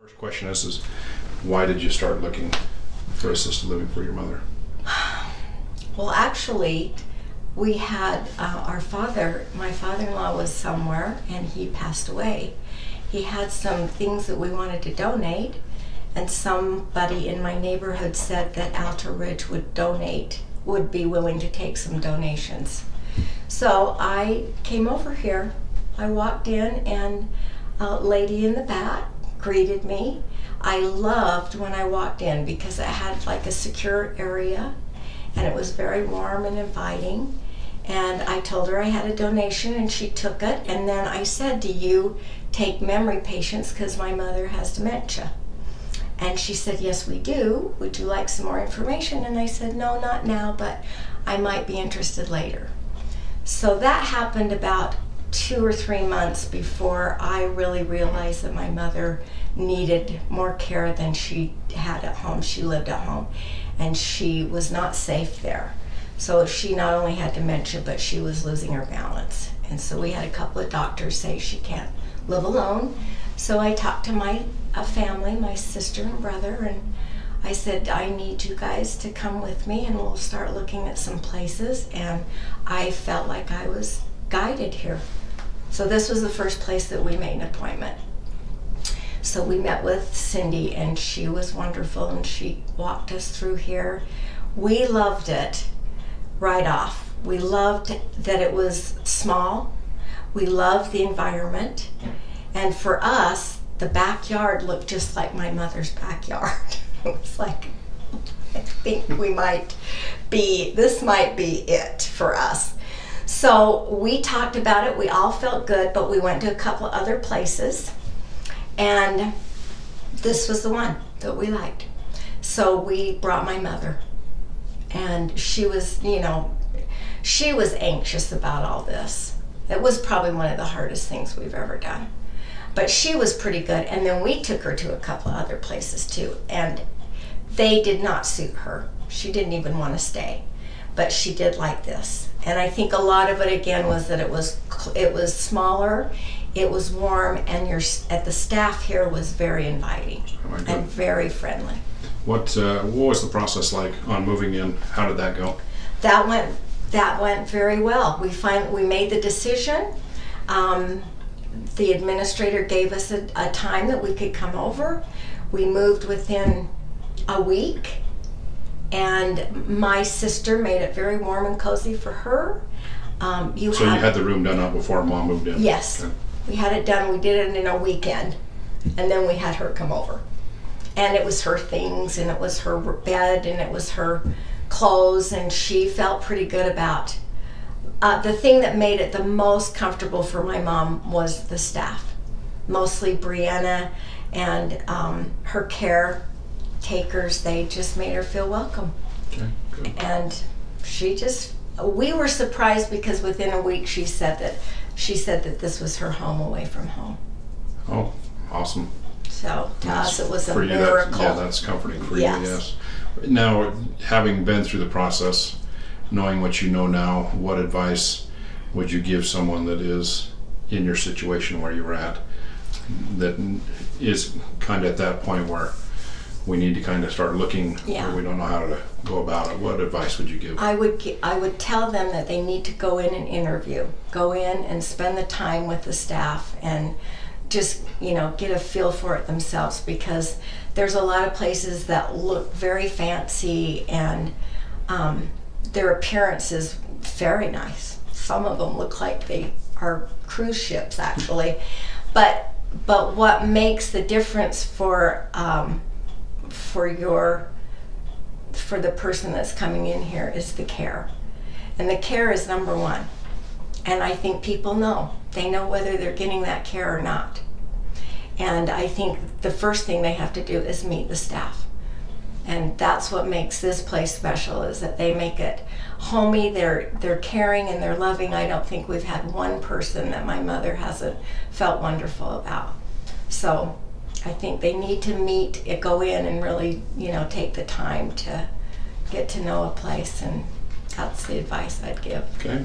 First question is why did you start looking for assisted living for your mother? Well, actually, we had my father-in-law was somewhere and he passed away. He had some things that we wanted to donate, and somebody in my neighborhood said that Alta Ridge would be willing to take some donations. So I came over here. I walked in and a lady in the back greeted me. I loved when I walked in because it had like a secure area and it was very warm and inviting. And I told her I had a donation and she took it. And then I said, do you take memory patients because my mother has dementia? And she said, yes, we do. Would you like some more information? And I said, no, not now, but I might be interested later. So that happened about 2 or 3 months before I really realized that my mother needed more care than she had at home. She lived at home and she was not safe there. So she not only had dementia, but she was losing her balance. And so we had a couple of doctors say she can't live alone. So I talked to my family, my sister and brother, and I said, I need you guys to come with me and we'll start looking at some places. And I felt like I was guided here. So this was the first place that we made an appointment. So we met with Cindy and she was wonderful and she walked us through here. We loved it right off. We loved that it was small. We loved the environment. And for us, the backyard looked just like my mother's backyard. It was like, I think this might be it for us. So we talked about it, we all felt good, but we went to a couple other places and this was the one that we liked. So we brought my mother and she was, she was anxious about all this. It was probably one of the hardest things we've ever done. But she was pretty good, and then we took her to a couple of other places too, and they did not suit her. She didn't even want to stay, but she did like this. And I think a lot of it again was that it was smaller, it was warm, and the staff here was very inviting and very friendly. What was the process like on moving in? How did that go? That went very well. We made the decision. The administrator gave us a time that we could come over. We moved within a week, and my sister made it very warm and cozy for her. You had the room done up before Mom moved in? Yes. Okay. We had it done. We did it in a weekend, and then we had her come over. And it was her things, and it was her bed, and it was her clothes, and she felt pretty good about the thing that made it the most comfortable for my mom was the staff, mostly Brianna and her caretakers. They just made her feel welcome. Okay, good. And we were surprised because within a week she said that this was her home away from home. Oh, awesome. So to us it was a miracle. That's comforting for you, yes. Now, having been through the process, knowing what you know now, what advice would you give someone that is in your situation where you're at, that is kind of at that point where we need to kind of start looking, where we don't know how to go about it? What advice would you give? I would tell them that they need to go in and interview. Go in and spend the time with the staff and just, get a feel for it themselves, because there's a lot of places that look very fancy and their appearance is very nice. Some of them look like they are cruise ships, actually. But what makes the difference for the person that's coming in here is the care. And the care is number one. And I think people know. They know whether they're getting that care or not. And I think the first thing they have to do is meet the staff. And that's what makes this place special, is that they make it homey, they're caring and they're loving. I don't think we've had one person that my mother hasn't felt wonderful about. So I think they need to go in and really, take the time to get to know a place, and that's the advice I'd give. Okay.